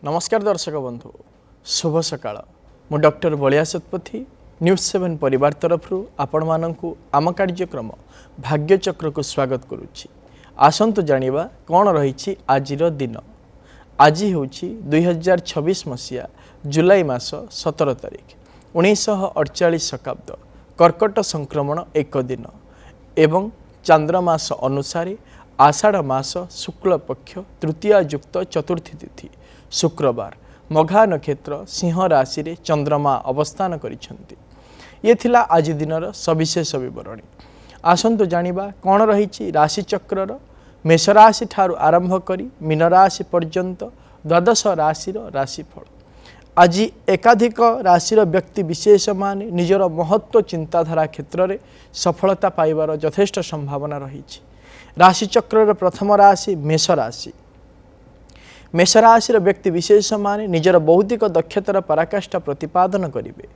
नमस्कार दर्शक बंधु शुभ सकाळ मु डॉक्टर बलिया सतपथी न्यूज 7 परिवार तरफ आपण मानकु आम कार्यक्रम भाग्यचक्र को स्वागत करुच्ची। आसंतु जानिबा कौन रही आजिर दिन। आज हूँ 2026 मसीहा जुलाई मास 17 तारिख 1948 शताब्द कर्कट संक्रमण एक दिन एवं चांद्रमास अनुसार आषाढ़ मास शुक्ल पक्ष तृतीया युक्त चतुर्थी तिथि शुक्रवार मघा नक्षत्र सिंह राशि रे चंद्रमा अवस्थान करिसेंती। ये थिला आज दिनर सविशेष विवरणी। आसंतु जानिबा कौन रही राशि चक्रर मेष राशि ठारू आरंभ करी मीन राशि पर्यंत द्वादश राशिर राशिफल। आज एकाधिक राशिर व्यक्ति विशेष मान निजर महत्व चिंताधारा क्षेत्र में सफलता पाइबार यथेष्ट संभावना रही। राशि चक्र प्रथम राशि मेष राशि। मेष राशि व्यक्ति विशेष मान निजर बौद्धिक दक्षतार पराकाष्ठा प्रतिपादन करेंगे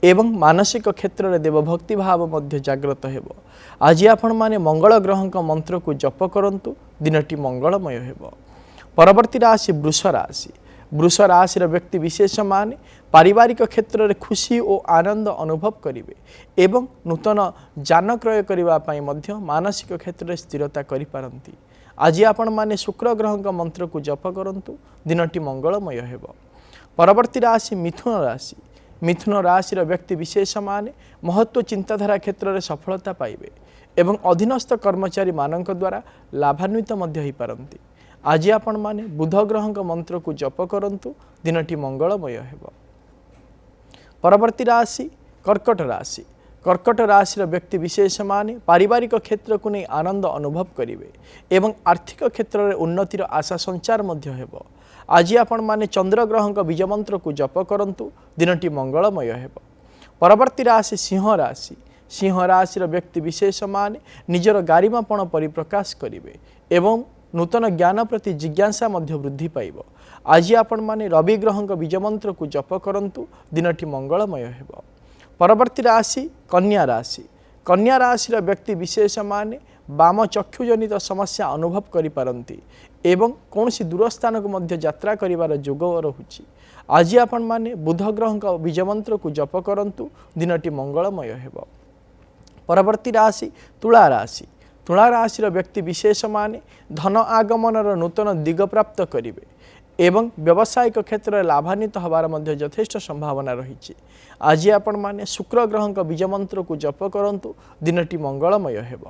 एवं मानसिक क्षेत्र में देवभक्ति भाव मध्य जागृत हेब। आज आपण माने मंगल ग्रह मंत्र को जप करंतु दिनटी मंगलमय हेब। परवर्ती राशि वृष राशि। वृष राशि व्यक्ति विशेष मान पारिवारिक क्षेत्र में खुशी और आनंद अनुभव करेंगे एवं नूतन जान क्रय करने मध्य मानसिक क्षेत्र में स्थिरता करिपारंती। आज आपण माने शुक्र ग्रह मंत्र को जप करंतु दिनटी मंगलमय हेब। परवर्ती राशि मिथुन राशि। मिथुन राशि व्यक्ति विशेष मान महत्व चिंताधारा क्षेत्र में सफलता पाइबे एवं अधीनस्थ कर्मचारी मानक द्वारा लाभान्वित मध्य होई पारंती। आज आपण माने बुध ग्रह मंत्र को जप करंतु दिनटी मंगलमय हेब। परवर्ती राशि कर्कट राशि। कर्कट राशि व्यक्ति विशेष मान पारिवारिक क्षेत्र को नहीं आनंद अनुभव करेंगे एवं आर्थिक क्षेत्र में उन्नतिर आशा संचार मध्य हेब। आज आपण माने चंद्र ग्रह बीज मंत्र को जप करंतु दिनटी मंगलमय हेब। परवर्ती राशि सिंह राशि। सिंह राशि व्यक्ति विशेष मान निजर गारिमापण परिप्रकाश करेंगे एवं नूतन ज्ञान प्रति जिज्ञासा मध्य वृद्धि पाइब। आज आपण माने रवि ग्रह बीज मंत्र को जप करंतु दिनटी मंगलमय हेब। परवर्ती राशि कन्या राशि। कन्या राशि व्यक्ति विशेष मान वाम चक्षुजनित समस्या अनुभव करिपारंती एवं कौन सी दूर स्थान को मध्य यात्रा करिवार जोग रहुछि। आज आपण माने बुध ग्रह बीज मंत्र को जप करंतु दिनटी मंगलमय हेब। परवर्ती राशि तुला राशि। तुला राशि व्यक्ति विशेष मान धन आगमनर नूतन दिग प्राप्त करेंगे एवं व्यावसायिक क्षेत्र में लाभान्वित हबार मध्य यथेष्ट संभावना रही। आज आपण माने शुक्र ग्रह बीज मंत्र को जप करंतु दिनटी मंगलमय हेब।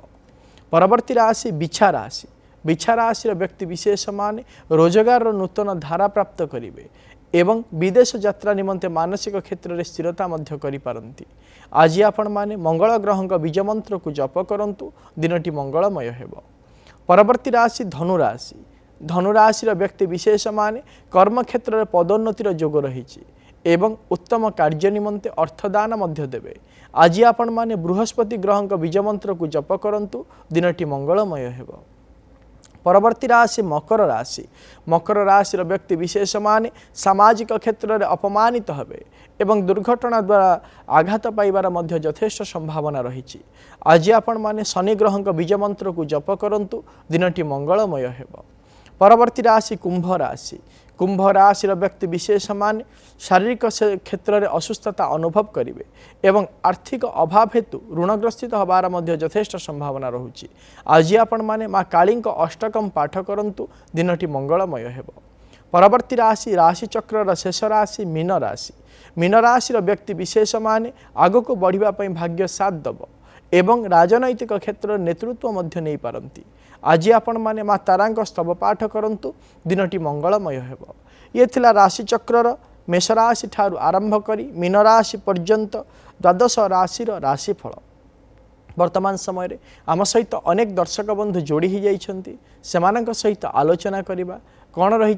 परवर्ती राशि बिछा राशि। बिछा राशि व्यक्ति विशेष मान रोजगार नूतन धारा प्राप्त करेंगे एवं विदेश यात्रा निमंते मानसिक क्षेत्र में स्थिरता मध्य करिपारंती। आज आपण माने मंगल ग्रह बीज मंत्र को जप करंतु दिनटी मंगलमय हेब। परवर्ती राशि धनु राशि। धनु राशि व्यक्ति विशेष मान कर्म क्षेत्र में पदोन्नतिर जोग रही एवं उत्तम कार्य निमंते अर्थदान मध्य देवे। आज आपण माने बृहस्पति ग्रह बीज मंत्र को जप करंतु दिनटी मंगलमय हेब। परवर्ती राशि मकर राशि। मकर राशि व्यक्ति विशेष मान सामाजिक क्षेत्र में अपमानित हेबे एवं दुर्घटना द्वारा आघात पाइबार मध्य यथेष्ट संभावना रही। आज आपण माने शनि ग्रह बीज मंत्र को जप करंतु दिनटी मंगलमय हेब। परवर्ती राशि कुंभ राशि। कुंभ राशि व्यक्ति विशेष मान शारीरिक क्षेत्र में असुस्थता अनुभव करेंगे एवं आर्थिक अभाव हेतु ऋणग्रस्थित हबार मध्य यथेष्ट संभावना रहुछि। आज आपण माने माँ काली अष्टकम पाठ करंतु दिनटी मंगलमय हेब। परवर्ती राशि राशि चक्र शेष राशि मीन राशि। मीन राशि व्यक्ति विशेष मान आगक बढ़ापी भाग्य साथ दब एवं राजनैतिक क्षेत्र नेतृत्व मध्य नहीं पारंती। आज आपण माने माँ तारांक स्तव पाठ करंतु दिनटी मंगलमय हेब। ये थिला राशि चक्रर मेष राशि ठारू आरंभ करी मीन राशि पर्यंत द्वादश राशिर राशिफल। वर्तमान समय आम सहित अनेक दर्शक बंधु जोड़ी ही जाइछंती। सेमानंक सहित आलोचना करिबा कौन रही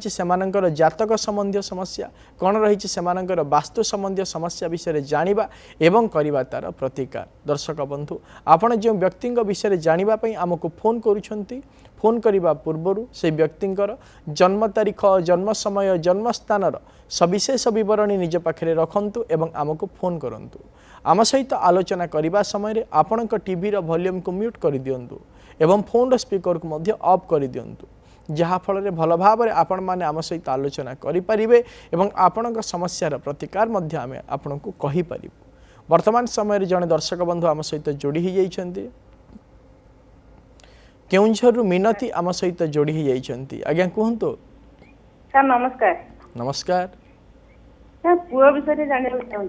जातक संबंधी समस्या कौन रही सेमानंकर वास्तु संबंधी समस्या विषय जानिबा एवं करिबा तार प्रतिकार। दर्शक बंधु आपण जो व्यक्ति विषय जानिबा आमको फोन करुछंती फोन करने पूर्वर से व्यक्तिंकर जन्म तारीख जन्म समय जन्म स्थान सविशेष बरणी निज पाखे रखंतु एवं आमको फोन करंतु। आम सहित आलोचना करने समय आपण टीवी वॉल्यूम को म्यूट कर दिंतु एवं फोन स्पीकर को मध्य ऑफ कर दिंतु जहाँफल भल भाव आपण मैंने आम सहित आलोचना करें और आपण समस्यार प्रतिकार आम आपण को कहीपर। वर्तमान समय जड़े दर्शक बंधु आम सहित जोड़ी हो जाइछन्ति। केउंझर मिनती आम सहित जोड़ी हो जाइछन्ति। आज्ञा कहतु सर नमस्कार। नमस्कार सर पुओ विषय जानिया चाहूँ।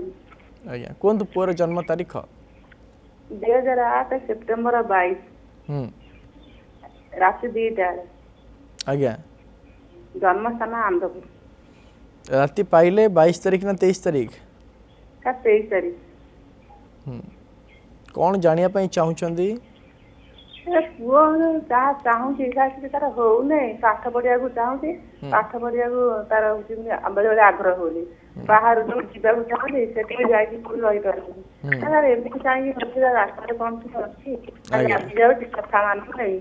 आज्ञा कहतु पुअर जन्म तारीख 2008 सेप्टेम्बर 22 राति 2टा। आज्ञा जन्म स्थान आंध्रपुर। राति पाइले 22 तारीख ना 23 तारीख? सर 23 तारीख। कौन जानिया पई चाहुचंदी? पुओ चाहूँ तार हो पाठ पढ़िया चाहूँ पाठ पढ़िया तार बेले आग्रह होनी बाहर जो जावाक चाहूँ से जाकि रही पारे एमती चाहिए रास्ता कौन अच्छी कथा मान नहीं।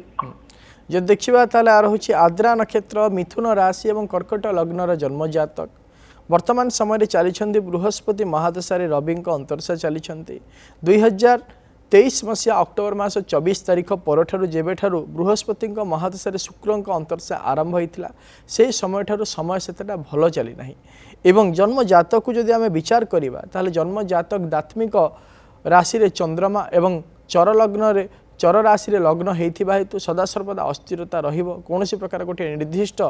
जो देखा ताले आर होची आद्रा नक्षत्र मिथुन राशि और कर्कट लग्नर जन्म जातक वर्तमान समय चली बृहस्पति महादशा रवि अंतरशा चली 2023 मसीहा अक्टोबर मास 24 तारीख पर जेबेठारु बृहस्पति महादशा शुक्र अंतरशा आरंभ होता से समय ठारू समय सेटा भल चली ना एवं जन्म जातक को जदि आम विचार करवा ताहले जन्म जातक दात्मिक राशि चंद्रमा एवं चर लग्न चर राशि लग्न होता हेतु सदासर्वदा अस्थिरता कौन प्रकार गोटे निर्दिष्ट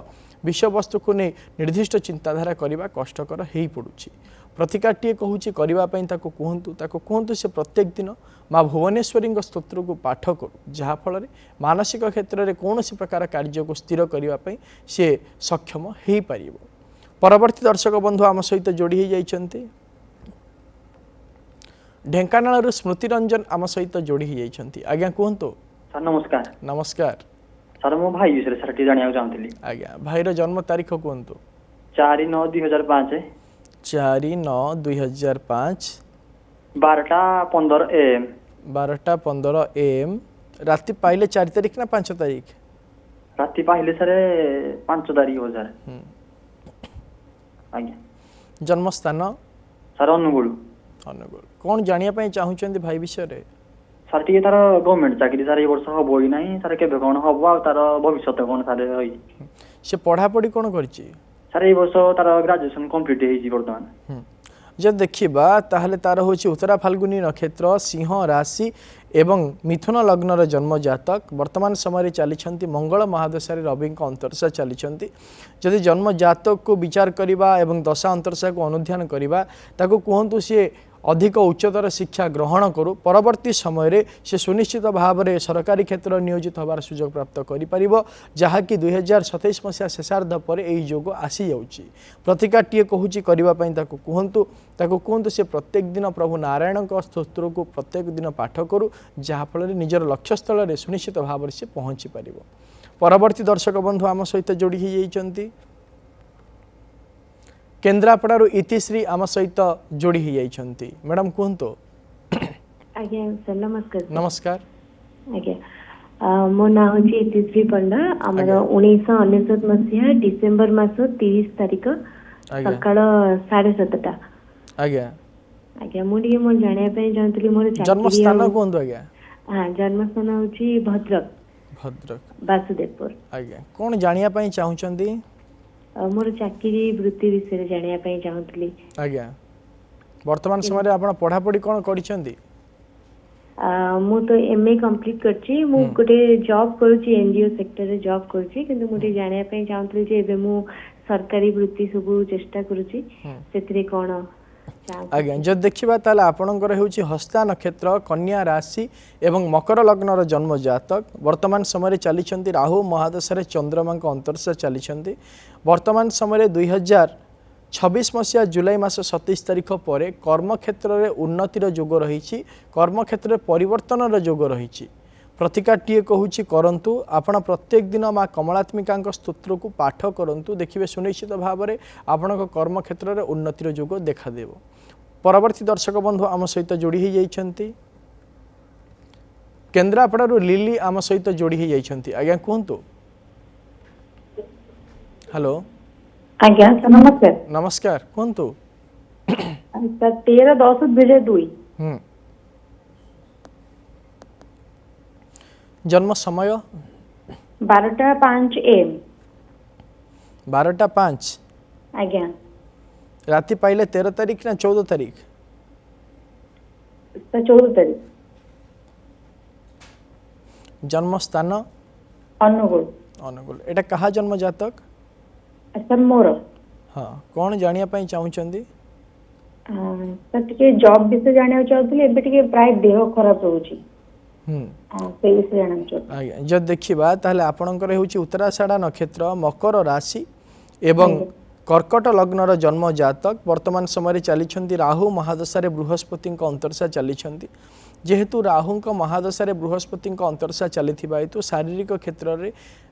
विषय वस्तु को नहीं निर्दिष्ट चिंताधारा करने कष्टकर हो पड़ुछि। प्रतिकारटीए कहूँ करने कहतु से प्रत्येक दिन माँ भुवनेश्वरी स्तोत्र को पाठ करू जहाँफल मानसिक क्षेत्र में कौन प्रकार कार्य को स्थिर करने सी सक्षम हो पार। परवर्ती दर्शक बंधु आम सहित जोड़ी हो जाइछन्ति। ढेंकानाल स्मृति रंजन आम सहित जोड़ी हो जाइछन्ति। आज्ञा कहतु सर नमस्कार। नमस्कार सर मो भाई विषय सर टी जानिया चाहूँगी। आज्ञा भाईर जन्म तारीख कहतु 4/9/2005 4/9/2005 12:15 AM 12:15 AM राति पाइले 4 तारीख ना 5 तारीख? राति पाइले सर 5 तारीख हो सर। आज्ञा जन्म स्थान सर अनुगुल। अनुगुल कौन जानिया पई चाहुचंदी भाई विषय रे? सर टी तार गवर्नमेंट चाकरी सर ए वर्ष हबो ही नहीं सर केबे कोन हबो आ तार भविष्य कोन सर होई से पढ़ा पढ़ी कोन करछि? सर ए वर्ष तार ग्रेजुएशन कंप्लीट हेजी वर्तमान। जब देखिबा ताहले तार होछि उत्तरा फाल्गुनी नक्षत्र सिंह राशि एवं मिथुन लग्नर जन्म जातक वर्तमान समय चली मंगल महादशा रवि अंतरशा चली जदि जन्म जातक को विचार करवा एवं दशा अंतरशा को अनुध्यान करवा ताको कहतु सी अधिक उच्चतर शिक्षा ग्रहण करू परवर्ती समय से सुनिश्चित भाव में सरकारी क्षेत्र नियोजित होबार सुजोग प्राप्त करि जहाँकि 2027 मसीहा शेषार्ध पर यही जोग आसी जाउची। प्रतिकारटीए कहूँ करने कहतु से प्रत्येक दिन प्रभु नारायण स्तोत्र को प्रत्येक दिन पाठ करू जहाँफल निजर लक्ष्यस्थल में सुनिश्चित भाव में से पहुँची पार। परवर्ती दर्शक बंधु आम सहित जोड़ी हो जाइछन्ति। केन्द्रापड़ारू इतिश्री आम सहित जोड़ी हो जाइछन्ति। मैडम कहतु। आज्ञा सर नमस्कार। नमस्कार आज्ञा मो ना हूँ इतिश्री पंडा आमर 1999 मसीहा डिसेम्बर मास 30 तारीख सकाळ 7:30। आज्ञा आज्ञा मुझे मोर जानिया पे जानतली मोर जन्म स्थान कहतु। आज्ञा हां जन्म स्थान होची भद्रक। भद्रक वासुदेवपुर। आज्ञा कौन जानिया पे चाहुचंदी? मोर चाकरी वृत्ति विषय जानिया पे चाहूतली। आज्ञा वर्तमान समय आपण पढ़ा पढ़ी कोन करिसंदी? मु तो एमए कंप्लीट करची मु गोटे जॉब करूची एनजीओ सेक्टर रे जॉब करूची किंतु मुझे जानिया पे चाहूतली जे एबे मु सरकारी वृत्ति सब चेष्टा करूची सेतरे कोन? आज्ञा जब देखा ताले आपणकर होची हस्ता नक्षत्र कन्या राशि एवं मकर लग्नर जन्म जातक वर्तमान समय चली राहु महादशा चंद्रमा अंतरशा चली वर्तमान समय 2026 मसीहा जुलाई मास 27 तारीख पर कर्मक्षेत्र में उन्नतिर जोग रही कर्मक्षेत्र में परिवर्तन जोग रही। प्रतिकारटीए कहूँ करंतु आपण प्रत्येक दिन माँ कमलात्मिका स्तोत्र को पाठ करंतु देखिए सुनिश्चित भाव में आपण कर्मक्षेत्र में उन्नतिर जोग देखादेव। परवर्ती दर्शक बंधु आम सहित जोड़ी हो जाइछन्ति। केन्द्रापड़ारू लिली आम सहित जोड़ी हो जाइछन्ति। आज्ञा कहतु। हेलो आज्ञा सर नमस्कार। नमस्कार कहतु। सर 13/10/2002 जन्म समय 12:05 AM 12:05 ଆଜ୍ଞା ରାତି ପାଇଲେ 13 ତାରିଖ ନା 14 ତାରିଖ? 14 ତାରିଖ ଜନ୍ମ ସ୍ଥାନ ଅନୁଗୁଳ। ଅନୁଗୁଳ। ଏଟା କାହା ଜନ୍ମ ଜାତକ? ସାର୍ ମୋର ହଁ, କ'ଣ ଜାଣିବା ପାଇଁ ଚାହୁଁଛନ୍ତି? ସାର୍ ଟିକେ ଜବ୍ ବିଷୟ ଜାଣିବାକୁ ଚାହୁଁଥିଲି। ଏବେ ଟିକେ ପ୍ରାୟ ଦେହ ଖରାପ ରହୁଛି, ସେଇ ବିଷୟ ଜାଣିବାକୁ ଚାହୁଁଥିଲି। ଆଜ୍ଞା, ଯଦି ଦେଖିବା ତାହେଲେ ଆପଣଙ୍କର ହେଉଛି ଉତ୍ତରାଷାଢ଼ା ନକ୍ଷତ୍ର, ମକର ରାଶି ଏବଂ କର୍କଟ ଲଗ୍ନର ଜନ୍ମ ଜାତକ। ବର୍ତ୍ତମାନ ସମୟରେ ଚାଲିଛନ୍ତି ରାହୁ ମହାଦଶାରେ ବୃହସ୍ପତିଙ୍କ ଅନ୍ତର୍ଦଶା ଚାଲିଛନ୍ତି। ଯେହେତୁ ରାହୁଙ୍କ ମହାଦଶାରେ ବୃହସ୍ପତିଙ୍କ ଅନ୍ତର୍ଦଶା ଚାଲିଥିବା ହେତୁ ଶାରୀରିକ କ୍ଷେତ୍ରରେ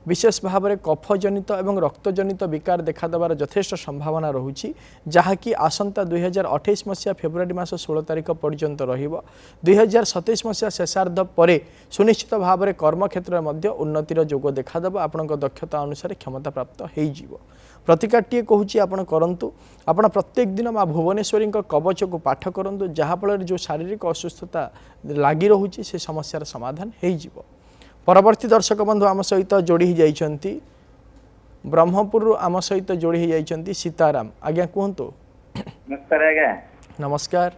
ବିଶେଷ ଭାବରେ କଫଜନିତ ଏବଂ ରକ୍ତଜନିତ ବିକାର ଦେଖାଦେବାର ଯଥେଷ୍ଟ ସମ୍ଭାବନା ରହୁଛି, ଯାହାକି ଆସନ୍ତା 2028 ମସିହା ଫେବୃଆରୀ ମାସ 16 ତାରିଖ ପର୍ଯ୍ୟନ୍ତ ରହିବ। 2027 ମସିହା ଶେଷାର୍ଦ୍ଧ ପରେ ସୁନିଶ୍ଚିତ ଭାବରେ କର୍ମକ୍ଷେତ୍ରରେ ମଧ୍ୟ ଉନ୍ନତିର ଯୋଗ ଦେଖାଦେବ। ଆପଣଙ୍କ ଦକ୍ଷତା ଅନୁସାରେ କ୍ଷମତା ପ୍ରାପ୍ତ ହୋଇଯିବ। ପ୍ରତିକାରଟିଏ କହୁଛି ଆପଣ କରନ୍ତୁ। ଆପଣ ପ୍ରତ୍ୟେକ ଦିନ ମା ଭୁବନେଶ୍ୱରୀଙ୍କ କବଚକୁ ପାଠ କରନ୍ତୁ, ଯାହାଫଳରେ ଯେଉଁ ଶାରୀରିକ ଅସୁସ୍ଥତା ଲାଗି ରହୁଛି ସେ ସମସ୍ୟାର ସମାଧାନ ହୋଇଯିବ। ପରବର୍ତ୍ତୀ ଦର୍ଶକ ବନ୍ଧୁ ଆମ ସହିତ ଯୋଡ଼ି ହୋଇଯାଇଛନ୍ତି ବ୍ରହ୍ମପୁରରୁ, ଆମ ସହିତ ଯୋଡ଼ି ହୋଇଯାଇଛନ୍ତି ସୀତାରାମ। ଆଜ୍ଞା କୁହନ୍ତୁ। ନମସ୍କାର ଆଜ୍ଞା। ନମସ୍କାର।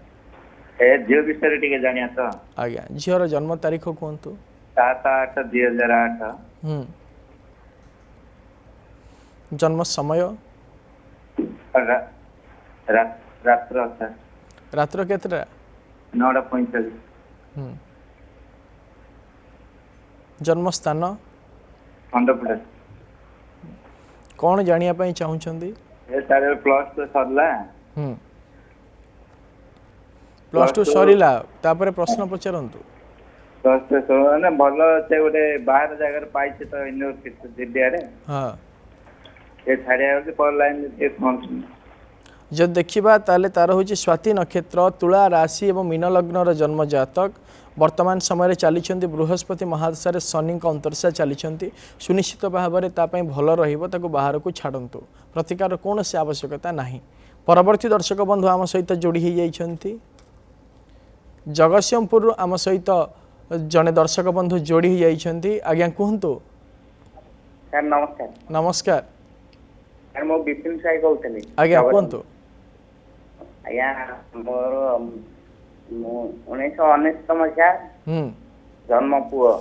ଏ ଝିଅ ବିଷୟରେ ଟିକେ ଜାଣିବା ତ। ଆଜ୍ଞା, ଝିଅର ଜନ୍ମ ତାରିଖ କୁହନ୍ତୁ। 7/8/2008। ଜନ୍ମ ସମୟ? ରାତ୍ର କେତେଟା? 9:45। ଜନ୍ମ ସ୍ଥାନ? ଖଣ୍ଡପଡ଼ା। କ'ଣ ଜାଣିବା ପାଇଁ ଚାହୁଁଛନ୍ତି? ତାର +2 ସରିଲା। +2 ସରିଲା, ତାପରେ ପ୍ରଶ୍ନ ପଚାରନ୍ତୁ। ମାନେ ଭଲ ସେ ଗୋଟେ ବାହାର ଜାଗାରେ ପାଇছে ତ ୟୁନିଭର୍ସିଟି ଦିଲ୍ଲୀରେ। ହଁ, ସେ ଛାଡ଼ିବା ହେଉଛି ପର ଲାଇନ୍ ଟିକେ ପହଞ୍ଚୁନି। ଯଦି ଦେଖିବା ତାହେଲେ ତାର ହେଉଛି ସ୍ୱାତି ନକ୍ଷତ୍ର, ତୁଳା ରାଶି ଏବଂ ମୀନ ଲଗ୍ନର ଜନ୍ମ ଜାତକ। ବର୍ତ୍ତମାନ ସମୟରେ ଚାଲିଛନ୍ତି ବୃହସ୍ପତି ମହାଦଶାରେ ଶନିଙ୍କ ଅନ୍ତର୍ଦଶା ଚାଲିଛନ୍ତି। ସୁନିଶ୍ଚିତ ଭାବରେ ତା ପାଇଁ ଭଲ ରହିବ, ତାକୁ ବାହାରକୁ ଛାଡ଼ନ୍ତୁ। ପ୍ରତିକାର କୌଣସି ଆବଶ୍ୟକତା ନାହିଁ। ପରବର୍ତ୍ତୀ ଦର୍ଶକ ବନ୍ଧୁ ଆମ ସହିତ ଯୋଡ଼ି ହୋଇଯାଇଛନ୍ତି ଜଗତସିଂହପୁରରୁ, ଆମ ସହିତ ଜଣେ ଦର୍ଶକ ବନ୍ଧୁ ଯୋଡ଼ି ହୋଇଯାଇଛନ୍ତି। ଆଜ୍ଞା କୁହନ୍ତୁ। ସାର୍ ନମସ୍କାର। ନମସ୍କାର। ସାର୍ ମୁଁ ବିପିନ ସାହି କହୁଥିଲି। ଆଜ୍ଞା କୁହନ୍ତୁ। ଆଜ୍ଞା ମୋର 1999 ମସିହା ଜନ୍ମ ପୁଅ।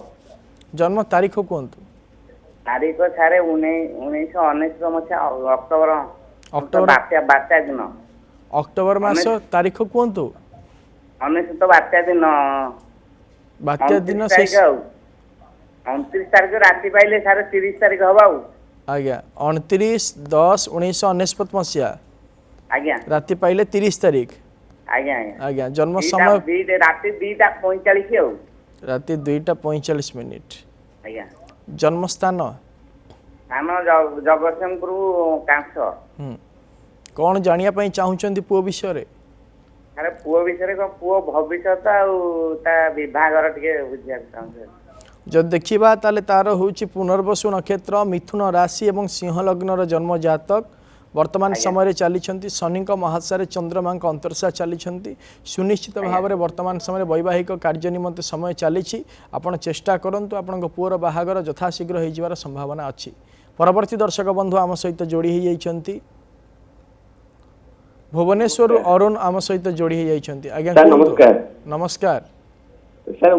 ଜନ୍ମ ତାରିଖ କୁହନ୍ତୁ। ତାରିଖ ସାର୍ 1999 ମସିହା ଅକ୍ଟୋବର ବାତ୍ୟା ଦିନ। ଅକ୍ଟୋବର ମାସ ତାରିଖ କୁହନ୍ତୁ। 19 ବାତ୍ୟା ଦିନ। ବାତ୍ୟା ଦିନ 29 ତାରିଖ ରାତି ପାଇଲେ ସାର୍ 30 ତାରିଖ ହବ ଆଉ। ଆଜ୍ଞା 29/10/1999 ମସିହା। ଆଜ୍ଞା ରାତି ପାଇଲେ 30 ତାରିଖ। ଆଜ୍ଞା ଆଜ୍ଞା ଆଜ୍ଞା ଜନ୍ମ ସମୟ ରାତି 2:45 ଆଉ। ରାତି 2:45। ଆଜ୍ଞା। ଜନ୍ମ ସ୍ଥାନ? ଆମ ଜଗତସିଂହପୁର କାଂସ। କ'ଣ ଜାଣିବା ପାଇଁ ଚାହୁଁଛନ୍ତି ପୁଅ ବିଷୟରେ? ଆରେ ପୁଅ ବିଷୟରେ କ'ଣ, ପୁଅ ଭବିଷ୍ୟତ ଆଉ ତା ବିଭାଘର ଟିକେ ବୁଝିବାକୁ ଚାହୁଁଛି। ଯଦି ଦେଖିବା ତାହେଲେ ତାର ହେଉଛି ପୁନର୍ବସୁ ନକ୍ଷତ୍ର, ମିଥୁନ ରାଶି ଏବଂ ସିଂହ ଲଗ୍ନର ଜନ୍ମ ଜାତକ। ବର୍ତ୍ତମାନ ସମୟରେ ଚାଲିଛନ୍ତି ଶନିଙ୍କ ମହାଦଶାରେ ଚନ୍ଦ୍ରମାଙ୍କ ଅନ୍ତର୍ଦଶା ଚାଲିଛନ୍ତି। ସୁନିଶ୍ଚିତ ଭାବରେ ବର୍ତ୍ତମାନ ସମୟରେ ବୈବାହିକ କାର୍ଯ୍ୟ ନିମନ୍ତେ ସମୟ ଚାଲିଛି। ଆପଣ ଚେଷ୍ଟା କରନ୍ତୁ, ଆପଣଙ୍କ ପୁଅର ବାହାଘର ଯଥାଶୀଘ୍ର ହୋଇଯିବାର ସମ୍ଭାବନା ଅଛି। ପରବର୍ତ୍ତୀ ଦର୍ଶକ ବନ୍ଧୁ ଆମ ସହିତ ଯୋଡ଼ି ହୋଇଯାଇଛନ୍ତି ଭୁବନେଶ୍ୱରରୁ ଅରୁଣ, ଆମ ସହିତ ଯୋଡ଼ି ହୋଇଯାଇଛନ୍ତି। ଆଜ୍ଞା ନମସ୍କାର। ନମସ୍କାର ସାର୍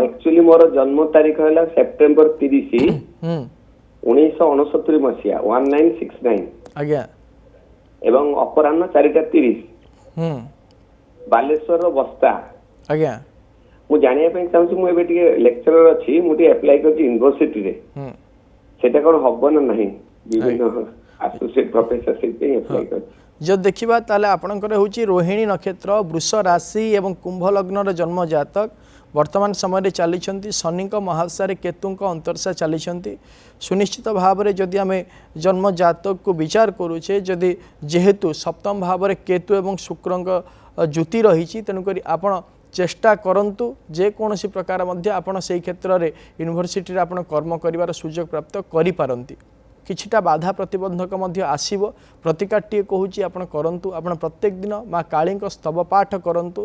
ଆକ୍ଚୁଆଲି ମୋର ଜନ୍ମ ତାରିଖ ହେଲା ସେପ୍ଟେମ୍ବର 30, 1969 ମସିହା 1969। ଆଜ୍ଞା। ଏବଂ ଅପରାହ୍ନ 4:30 ବାଲେଶ୍ୱରର ବସ୍ତା। ଆଜ୍ଞା। ମୁଁ ଜାଣିବା ପାଇଁ ଚାହୁଁଛି, ମୁଁ ଏବେ ଟିକେ ଲେକ୍ଚରର ଅଛି, ମୁଁ ଟିକେ ଆପ୍ଲାଏ କରିଛି ୟୁନିଭର୍ସିଟିରେ, ସେଟା କ'ଣ ହବ ନା ନାହିଁ? ବିଭିନ୍ନ ଆସୋସିଏଟ ପ୍ରଫେସର ସେଥିପାଇଁ ଆପ୍ଲାଏ କରିଛି। ଯଦି ଦେଖିବା ତାହେଲେ ଆପଣଙ୍କର ହେଉଛି ରୋହିଣୀ ନକ୍ଷତ୍ର, ବୃଷ ରାଶି ଏବଂ କୁମ୍ଭ ଲଗ୍ନର ଜନ୍ମ ଜାତକ। ବର୍ତ୍ତମାନ ସମୟରେ ଚାଲିଛନ୍ତି ଶନିଙ୍କ ମହାଦଶାରେ କେତୁଙ୍କ ଅନ୍ତର୍ଦଶା ଚାଲିଛନ୍ତି। ସୁନିଶ୍ଚିତ ଭାବରେ ଯଦି ଆମେ ଜନ୍ମ ଜାତକକୁ ବିଚାର କରୁଛେ, ଯଦି ଯେହେତୁ ସପ୍ତମ ଭାବରେ କେତୁ ଏବଂ ଶୁକ୍ରଙ୍କ ଯୁତି ରହିଛି, ତେଣୁକରି ଆପଣ ଚେଷ୍ଟା କରନ୍ତୁ ଯେକୌଣସି ପ୍ରକାର ମଧ୍ୟ ଆପଣ ସେହି କ୍ଷେତ୍ରରେ ୟୁନିଭର୍ସିଟିରେ ଆପଣ କର୍ମ କରିବାର ସୁଯୋଗ ପ୍ରାପ୍ତ କରିପାରନ୍ତି। କିଛିଟା ବାଧା ପ୍ରତିବନ୍ଧକ ମଧ୍ୟ ଆସିବ। ପ୍ରତିକାରଟିଏ କହୁଛି ଆପଣ କରନ୍ତୁ। ଆପଣ ପ୍ରତ୍ୟେକ ଦିନ ମା କାଳୀଙ୍କ ସ୍ତବ ପାଠ କରନ୍ତୁ,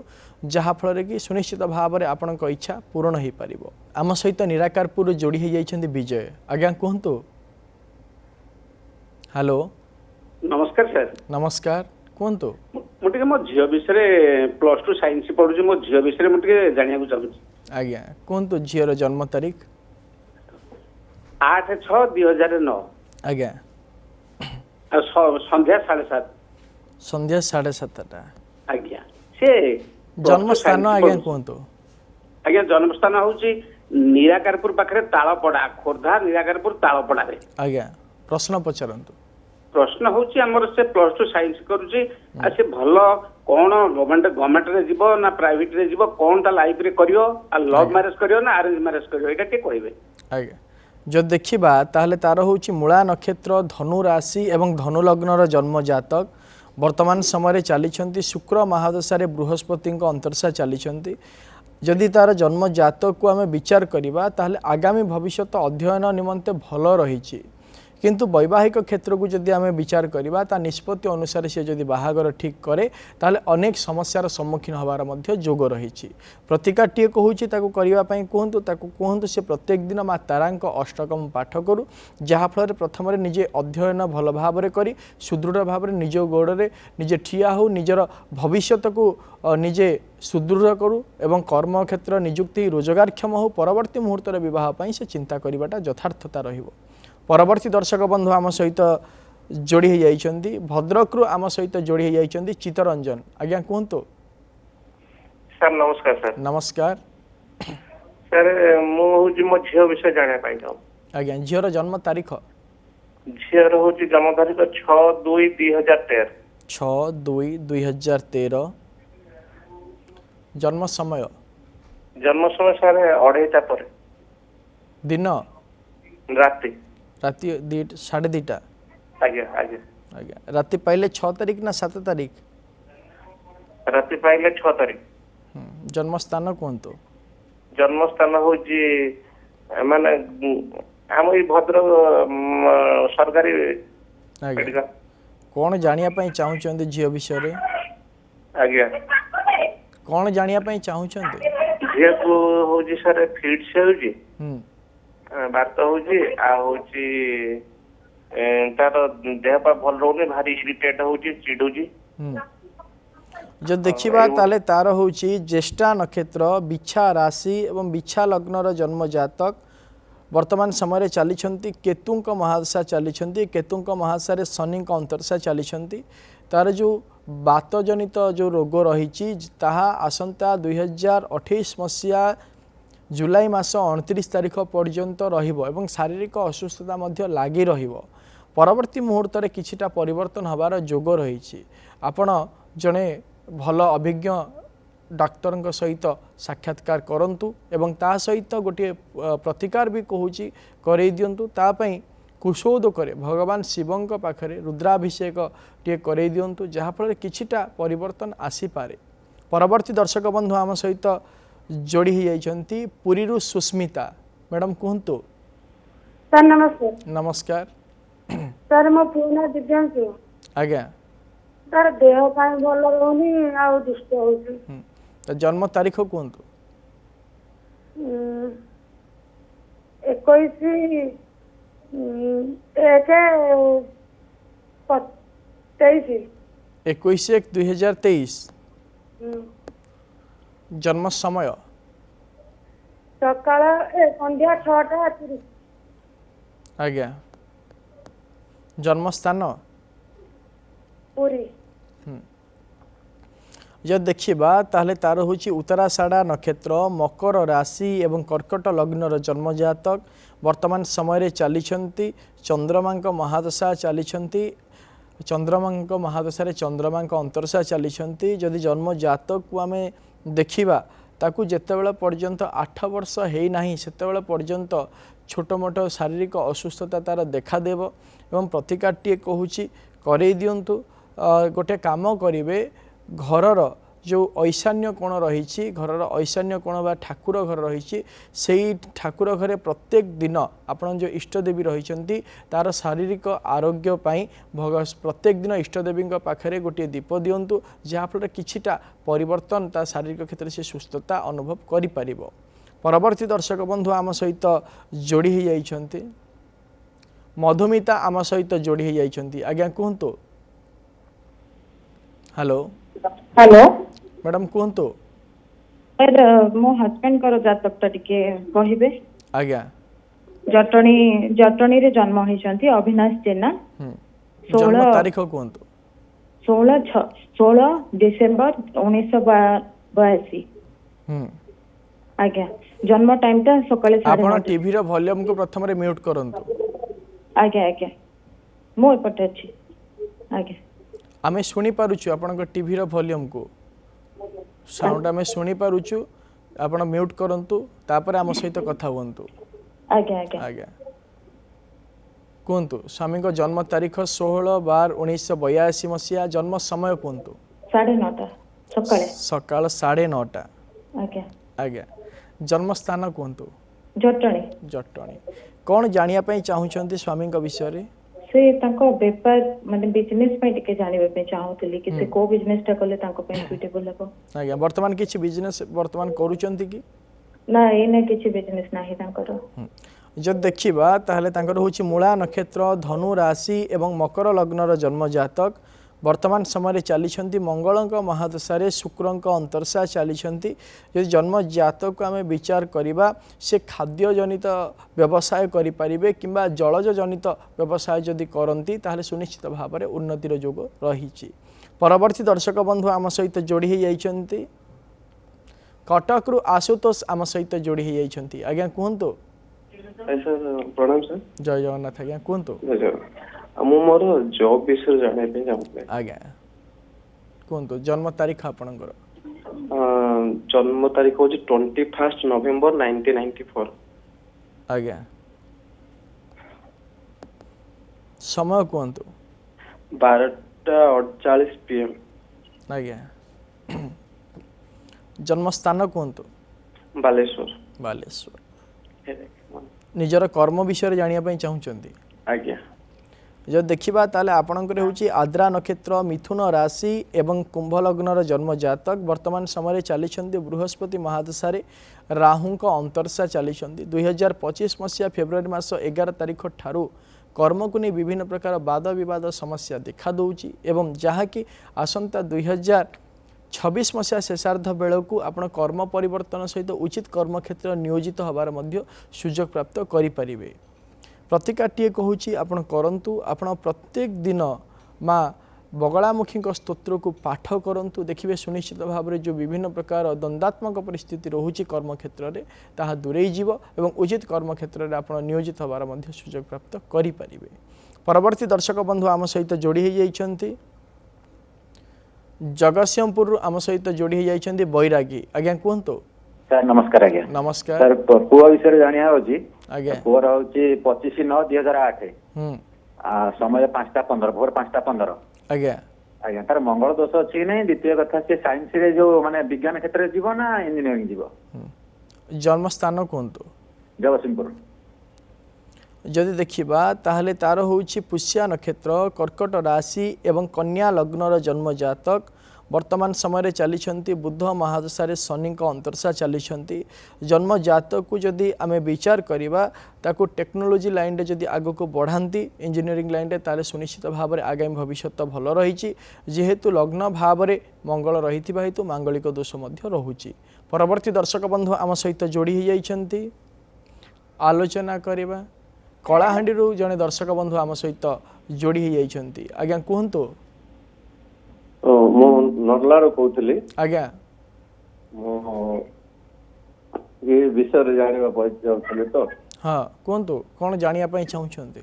ଯାହାଫଳରେ କି ସୁନିଶ୍ଚିତ ଭାବରେ ଆପଣଙ୍କ ଇଚ୍ଛା ପୂରଣ ହୋଇପାରିବ। ଆମ ସହିତ ନିରାକାରପୁର ଯୋଡ଼ି ହୋଇଯାଇଛନ୍ତି ବିଜୟ। ଆଜ୍ଞା କୁହନ୍ତୁ। हेलो नमस्कार सर नमस्कार कहतु मुझे मो झील विषय +2 साइंस पढ़ुची मो झील विषय मुझे जाना चाहूँ आज्ञा कहतु झीर जन्म तारीख 8/6/2009 आज्ञा संध्या 7:30 संध्या 7:30 आज्ञा से जन्म स्थान आज्ञा कहतु आज्ञा जन्म स्थान हूँ निराकारपुर पाखे तालपड़ा खोर्धा निराकारपुर तालपड़ा रे आज्ञा प्रश्न पचारतु प्रश्न हूँ आमर से +2 साइंस करुच्ची से भल कौन गवर्नमेंट रे जीव ना प्राइवेट रे जीव कौन ता लाइफ रे करियो आ लव मैरिज करियो ना अरेंज मैरिज करियो एटा के कहबे आज्ञा जो देखा ताहले तार हूँ मूला नक्षत्र धनु राशि एवं धनु लग्नर जन्म जातक वर्तमान समय चली शुक्र महादशा बृहस्पति अंतरसा चली जदि तार जन्म जातक को आम विचार करवा ताहले आगामी भविष्य अध्ययन निमंते भल रही किंतु वैवाहिक क्षेत्र को जदि आम विचार करवा ता निष्पत्ति अनुसार से जदि बाहागर ठीक करे ताहले अनेक समस्यार सम्मुखीन होबार मध्य जोग रही प्रतिकारटीए कहूँ कहतु कहतु से प्रत्येक दिन माँ तारांक अष्टकम पाठ करू जहाँफल प्रथम निजे अध्ययन भल भाव करी सुदृढ़ भाव निज गोड़े निजे ठिया हो निजर भविष्य को निजे सुदृढ़ करू एवं कर्म क्षेत्र निजुक्ति रोजगारक्षम हो परवर्ती मुहूर्त विवाह से चिंता करवाटा यथार्थता रहिबो। परवर्ती दर्शक बंधु आम सहित जोड़ी हो जाइछंती भद्रक रु आम सहित जोड़ी हो जाइछंती चित्तरंजन आज्ञा कहतु सर नमस्कार सर नमस्कार सर मो झील विषय जाना आज्ञा झीर जन्म तारीख झीर हूँ जन्म तारीख 6/2/2013 6/2/2013 जन्म समय सर 2:30 पर दिन राति राति 2:30 आज्ञा आज्ञा आज्ञा राति पाइले 6 तारीख ना 7 तारीख राति पाइले 6 तारीख जन्म स्थान कहतु जन्म स्थान हूँ माने आम भद्रक सरकारी आज्ञा कौन जानिया पई चाहूचंदी झील विषय रे आज्ञा कौन जानिया पई चाहूचंदी झील को हूँ सर फिट से हूँ बात हूँ तार देह पा भल रोने भारी इरिटेट हूँ चिड़ुची जो देखा ताले तार हूँ ज्येष्ठा नक्षत्र बिछा राशि एवं बिछा लग्नर जन्म जातक वर्तमान समय चली केतुंक महादशा चली केतुंक महादशा शनि अंतरसा चली तार जो बातजनित जो रोग रही आसंता 2028 मसीहा जुलाई मास 29 तारीख पर्यंत रहिबो एवं शारीरिक असुस्थता मध्य लागी रहिबो परवर्ती मुहूर्त रे किछिटा परिवर्तन हबार जोग रही आपण जने भल अभिज्ञ डाक्तर सहित साक्षात्कार करंतु एवं ता सहित गोटे प्रतिकार भी कहूची करई दियंतु तापई कुशोद करे भगवान शिवंक पाखरे रुद्राभिषेक टे करई दियंतु जहाँफल किछिटा परिवर्तन आसी पारे। परवर्ती दर्शक बंधु आम सहित जोड़ी हो जाइछंती पुरी रु सुस्मिता मैडम कहतु सर नमस्कार नमस्कार सर मो पुना दिव्यांशु आज्ञा सर देह पाए भल रहनी आ दुष्ट होची तो जन्म तारीख कहतु 21/1/2023 जन्म समय सकाळ संध्या 6:30 आज्ञा जन्म स्थान पुरी जब देखा ताहले तार हूँ उत्तराषाढ़ा नक्षत्र मकर राशि एवं कर्कट लग्नर जन्म जातक वर्तमान समय चली चंद्रमा महादशा चली चंद्रमा महादशा चंद्रमा अंतरसा चली जदि जन्म जातक को आम देखा ताकू जितेबाला पर्यंत 8 वर्ष होना सेतेबाला पर्यंत छोट मोट शारीरिक असुस्थता तार देखादेव एवं प्रतिकारटीए कहूँ करई दियंतु गोटे काम करेंगे घरर जो ऐशान्य कोण रही घरर ऐशान्य कोण बा ठाकुर घर रही से ठाकुर घरे प्रत्येक दिन आपण जो इष्टदेवी रही तार शारीरिक आरोग्य प्रत्येक दिन इष्टदेवी पाखे गोटे दीप दिंतु जहाँफल किछिटा परिवर्तन ता शारीरिक क्षेत्र से सुस्थता अनुभव करिपारिबो। परवर्ती दर्शक बंधु आम सहित जोड़ी हो जाइछंती मधुमिता आम सहित जोड़ी हो जाइछंती आज्ञा कहतु हेलो हेलो मैडम कहतु सर मो हस्बैंड कर जातक टिके कहिबे आज्ञा जटणी जटणी रे जन्म होइछंती अविनाश जेना जन्म तारीख कहतु 16 डिसेम्बर 1982 आज्ञा जन्म टाइम टा सकाळे आपण टीवी रो वॉल्यूम को प्रथम रे म्यूट करंतु आज्ञा आज्ञा मो पटे अछि आज्ञा आमे सुनी पारुछु आपण टीवी रो वॉल्यूम को साउंड आमे सुनी पारुछु आपण म्यूट करंतु तापर आम सहित कथा हुंतु आज्ञा आज्ञा आज्ञा कहतु स्वामी को जन्म तारीख 16/12/1982 मसीहा जन्म समय कहतु 9:30 सकाळे सकाळ 9:30 आज्ञा आज्ञा जन्म स्थान कहतु जटणी जटणी कौन जानिया पई चाहुचंती स्वामी को विषय रे से तांको व्यापार माने बिजनेस पे टिके जानिबे पे चाहूतली कि से को बिजनेस टा करले तांको पे सुटेबल लगो आज्ञा वर्तमान किछि बिजनेस वर्तमान करूचंती कि ना एने किछि बिजनेस नाही तांकर जब देखिबा ताहले तांकर होछि मूला नक्षत्र धनु राशि एवं मकर लग्नर जन्म जातक वर्तमान समय चली मंगल महादशा शुक्रंक अंतरशा चली यदि जन्म जातक को आम विचार करवा से खाद्य जनित व्यवसाय करें कि जलज जनित व्यवसाय जदि करती ताहले सुनिश्चित भाव में उन्नतिर जोग रही। परवर्ती दर्शक बंधु आम सहित जोड़ी होती कटक रु आशुतोष आम सहित जोड़ी होती आज्ञा कहतु प्रणाम सर जय जगन्नाथ आज्ञा कहतु मोर जॉब विषय जाने चाहूँ आज्ञा कहतु जन्म तारीख आपणकर जन्म तारीख हूँ 21 नवेम्बर 1994 आज्ञा समय कहतु 12:48 PM आज्ञा जन्म स्थान कहतु बालेश्वर बालेश्वर निजर कर्म विषय जानिया चाहूँगी आज्ञा जो देखा ताले आपणकर होची आद्रा नक्षत्र मिथुन राशि एवं कुंभ लग्नर जन्म जातक वर्तमान समय चली बृहस्पति महादशा राहु अंतरशा चली 2025 मसीहा फेब्रुआरी मास 11 तारीख ठारू कर्म को नहीं विभिन्न प्रकार वाद विवाद समस्या देखा दूची एवं जहाँकि आसंता 2026 मसीहा शेषार्ध बेलू आपण कर्म परिवर्तन सहित उचित कर्म क्षेत्र नियोजित होबार सुजोग प्राप्त करें। प्रतिकाटीए कहूँ आपण करंतु आपण प्रत्येक दिन माँ बगलामुखी स्तोत्र को पाठ करंतु देखिए सुनिश्चित भाव में जो विभिन्न प्रकार द्वंद्वात्मक परिस्थिति रोचे कर्म क्षेत्र में ताहा दूरे जीव एवं उचित कर्म क्षेत्र में आपण नियोजित होबार सुजोग प्राप्त करें। परवर्ती दर्शक बंधु आम सहित जोड़ी होती जगतसिंहपुर आम सहित जोड़ी होती बैरागी आज्ञा कहतु सर नमस्कार आज्ञा नमस्कार सर पुआ विषय जानिया होची आज्ञा पुअर होची 25/9/2008 समय 5:15 भोर 5:15 आज्ञा आज्ञा तार मंगल दोष अछि नै द्वितीय कथा से साइंस रे जो माने विज्ञान क्षेत्र रे जीव ना इंजीनियरिंग जीव जन्म स्थान कहतु जगतसिंहपुर जदि देखिबा ताहले तार होची पुष्या नक्षत्र कर्कट राशि एवं कन्या लग्नर जन्म जातक वर्तमान समय चली बुध महादशा शनि अंतरशा चली जन्म जातक को जदि आम विचार करवा ताकू टेक्नोलोजी लाइन रे जदि आग को बढ़ाती इंजीनियरिंग लाइन रे ताले सुनिश्चित भाव में आगामी भविष्य भल रही जेहेतु लग्न भाव में मंगल रही हेतु मांगलिक दोष रोचे। परवर्ती दर्शक बंधु आम सहित जोड़ी होती आलोचना करवा कलाहांडी जड़े दर्शक बंधु आम सहित जोड़ी होती आज्ञा कहतु मो नरलार कहूली आज्ञा ये विषय जानिबा चाहूली तो हाँ कहतु कौन जानिया चाहूँगी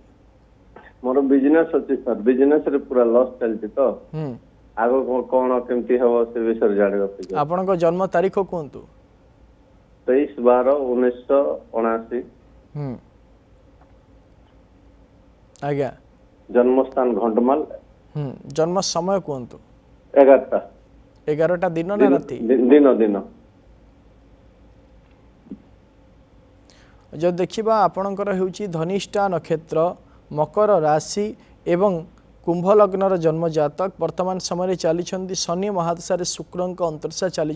मोर बिजनेस अच्छी सर बिजनेस रे पूरा लॉस चलती तो आगो कौन केमती हम से विषय जानिबा आपन जन्म तारीख कहतु 23/12/1979 आज्ञा जन्म स्थान घंटमाल जन्म समय कहतु 11टा दिन ना राति दिन जो देखिबा आपणकर होची धनिष्ठा नक्षत्र मकर राशि एवं कुंभ लग्नर जन्म जातक वर्तमान समय चली शनि महादशा शुक्र अंतर्शा चली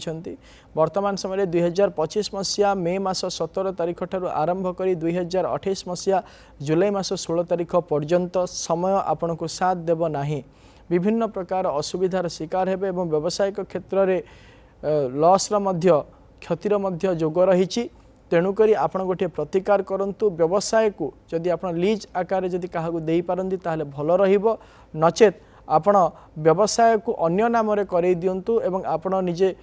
वर्तमान समय 2025 मसीहा मे मास 17 तारिख ठारू आरंभ कर 2028 मसीहा जुलाई मास 16 तारिख पर्यंत समय आपन को साथ देव नाही। विभिन्न प्रकार असुविधार शिकार हेबे एवं व्यावसायिक क्षेत्र में लॉस क्षतिर मध्य जोग रही। तेणुक आपण गोटे प्रतिकार करंतु व्यवसाय को जदि आप लीज आकार जदि क्या दे पारती ताहले भल रहिबो नचेत आपण व्यवसाय को अन्य नाम रे करई दियंतु एवं आपण निजे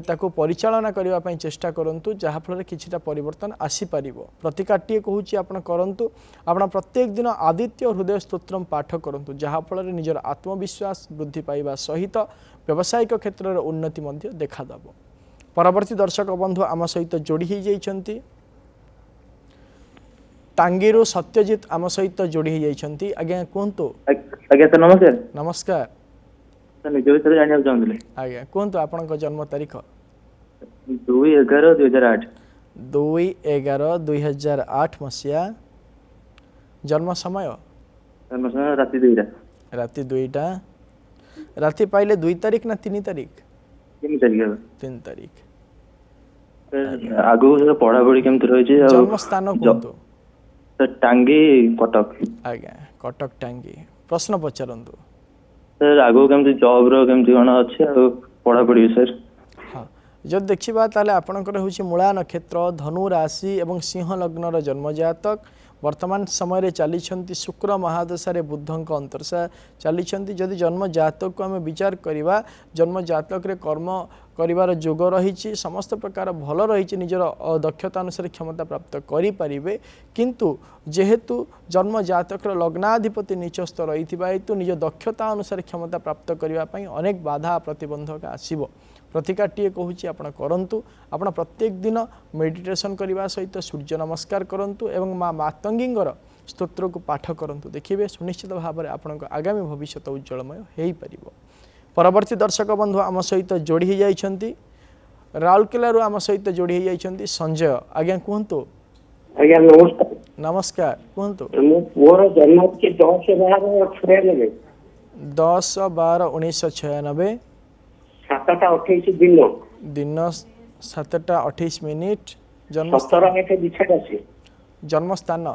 ताको परिचालना करबा पई चेष्टा करंतु जहाँफल किछिटा परिवर्तन आसी पारिबो। प्रतिकारटी कहूची आपण करंतु आपण प्रत्येक दिन आदित्य हृदय स्तोत्रम पाठ करंतु जहाँफल निजर आत्मविश्वास वृद्धि पाइबा सहित व्यावसायिक क्षेत्र में उन्नति मध्य देखा दबो। परवर्ती दर्शक बंधु आम सहित जोड़ी ही जाइछंती टांगीरू सत्यजित आम सहित जोड़ी ही जाइछंती। आज्ञा कहंतु। आज्ञा सर नमस्कार। नमस्कार सर निज विषय जानिया चाहूले। आज्ञा कहंतु आपनक जन्म तारीख 2/11/2008 2/11/2008 मसिया जन्म समय राति 2टा राति पाइले 2 तारीख ना 3 तारीख 3 तारीख आगो सर पढ़ा पढ़ी केमति रही छै जन्म स्थान कहंतु। सर टांगी कटक। आज्ञा कटक टांगी प्रश्न पचारंतु। सर आगो केमति जॉब रो केमति कोन अछि आ पढ़ा पढ़ी सर। हाँ जब देखिबा ताले आपनकर होछि मूला नक्षत्र धनु राशि एवं सिंह लग्नर जन्म जातक वर्तमान समय चली शुक्र महादशा बुद्धंक अंतर्शा चली। जदि जन्म जातक को आम विचार करवा जन्म जातक रे कर्म करिवार जोग रही समस्त प्रकार भल रही निजर दक्षता अनुसार क्षमता प्राप्त करें किंतु जेहेतु जन्म जातक लग्नाधिपति नीचस्थ रही हेतु निज दक्षता अनुसार क्षमता प्राप्त करने अनेक बाधा प्रतिबंधक आसीबो। प्रतिकारटी कहूँ आपण करंतु आपण प्रत्येक दिन मेडिटेशन करने सहित सूर्य नमस्कार करंतु एवं माँ मातंगींगर स्तोत्र को पाठ करंतु देखिए सुनिश्चित भाव में आपण आगामी भविष्य उज्जवलमय हो पार। परवर्ती दर्शक बंधु आम सहित जोड़ी ही जाइछंती राउरकेला आम सहित जोड़ी ही जाइछंती संजय। आज्ञा कहतु। आज्ञा नमस्कार। नमस्कार कहतु। मो पुओर जन्म के 10/12/1996 10/12/1996 7:28 दिन 7:28 जन्म 17 जन्म स्थान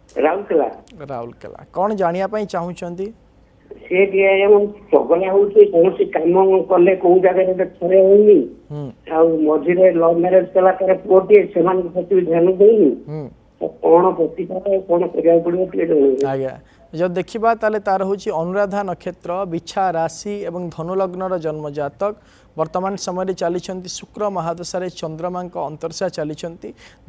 राउरकेला कौन जानिया पई चाहूचंती से चगला हो कौन काम कले कौ जगह थरे होनी मझे लव मैरेज कला पुओटे से ध्यान देनी कौन प्रतिकार कौन करिया पड़ो। आज्ञा जब देखा ताले तार हूँ अनुराधा नक्षत्र बिछा राशि एवं धनु लग्नर जन्म जातक वर्तमान समय चली शुक्र महादशा चंद्रमा अंतर्शा चली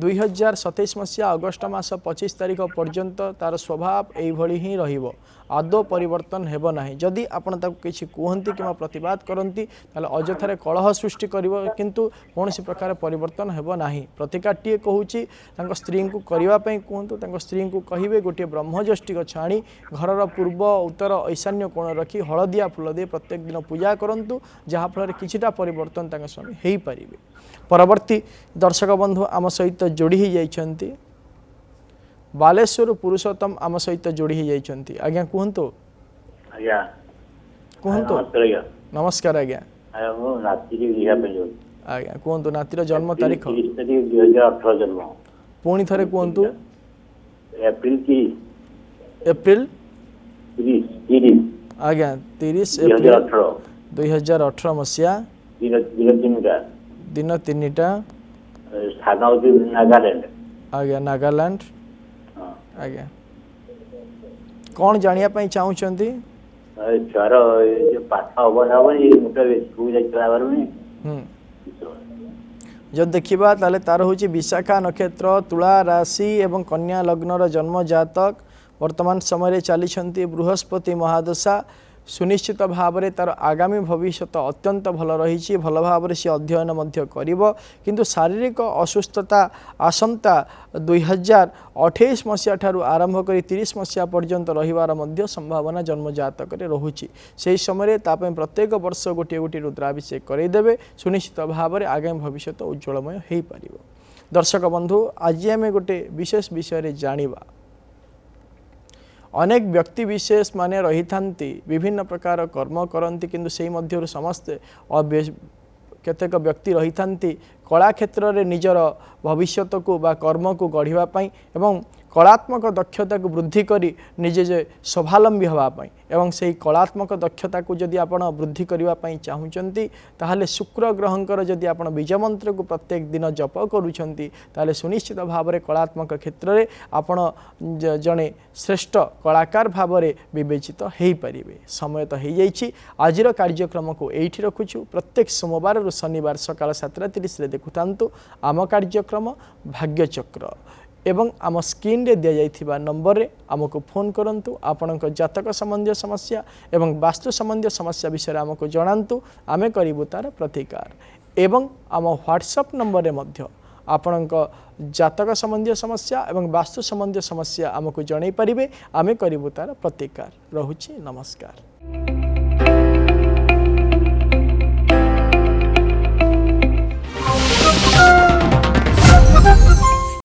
2027 मसीहा अगस्ट मास 25 तारिख पर्यंत तार स्वभाव यही ही रहिबो आदौ परिवर्तन हेबो नाही। जदि आपण ताको किछि कहंती किमा प्रतिवाद करंती ताले अजथारे कलह सृष्टि करिवो किंतु कोनोसी प्रकार परिवर्तन हेबो नाही। प्रतिकारटी कहूची तांको स्त्री को करिवा पई कहंतु तांको स्त्री को कहिबे गोटे ब्रह्मज्येष्ठी गछ आनी घरर पूर्व उत्तर ईशान्य कोण रखी हलदिया फूल दे प्रत्येक दिन पूजा करंतु जहाँ फल किछिटा परिवर्तन तांको स्वामी हेई परिबे। परवर्ती दर्शक बंधु आम सहित जोड़ी ही जाइछंती बालेश्वर पुरुषोत्तम आम सहित जोड़ी ही जाइछंती। आज्ञा कहंतु। आज्ञा कहंतु। नमस्कार आज्ञा। आज्ञा कहंतु नातीर जन्म तारीख 2018 जन्म पुणी थरे कहंतु। एप्रिल 30 आज्ञा 30 एप्रिल 2018 मसीहा दिन 3टा नागालैंड। आज्ञा नागालैंड। आज्ञा कौन जानिया पई चाहूचंती छार जे पाठ अवन हबनी मुटे स्कूल जाइला बारनी जब देखा ताले तार हूँ विशाखा नक्षत्र तुला राशि एवं कन्या लग्नर जन्म जातक वर्तमान समय चली बृहस्पति महादशा सुनिश्चित भाव में तार आगामी भविष्य अत्यंत भल रही भल भाव में सी अध्ययन किंतु शारीरिक असुस्थता आसंता 2028 मसीहा ठारू आरंभ कर 30 मसीहा पर्यंत रहिबार मध्य संभावना जन्म जातक रहुछि। से समय तापे प्रत्येक वर्ष गोटे गोटे रुद्राभिषेक करदेवे सुनिश्चित भाव में आगामी भविष्य उज्जवलमय हो पार। दर्शक बंधु आज आम गोटे विशेष विषय जानिबा अनेक व्यक्ति विशेष माने रही थांती विभिन्न प्रकार कर्म करती किंतु सेही मध्यरु समस्ते केतेक व्यक्ति रही थांती कला क्षेत्र रे निजर भविष्यत को बा कर्म को गढ़िबा पई एवं कलात्मक दक्षता को वृद्धि करी निजे जे स्वावलंबी हवा पई एवं सेही कलात्मक दक्षता को जदि आपण वृद्धि करिवा पई चाहुचंती ताहले शुक्र ग्रहंकर जदि आपण बीज मंत्र को प्रत्येक दिन जप करूछंती ताहले सुनिश्चित भाव रे कलात्मक क्षेत्र रे आपण जने श्रेष्ठ कलाकार भाव रे विवेचित हेई परिबे। समय तो हेई जाईछि आजिर कार्यक्रम को एठी रखुछु। प्रत्येक सोमवार रु शनिवार सकाळ 7:30 रे देखुतांतु आम कार्यक्रम भाग्यचक्र एवं आम स्क्रीन रे दिया जाइथिबा नंबर रे आमको फोन करंतु। आपणक जातक संबंधी समस्या एवं वास्तु संबंधी समस्या विषय रे आमको जणांतु, आमे करिबु तार प्रतिकार। एवं आम व्हाट्सएप नंबर रे मध्य आपणक जातक संबंधी समस्या एवं वास्तु संबंधी समस्या आमको जणाई परिबे, आमे करिबु तार प्रतिकार। रहुछि नमस्कार।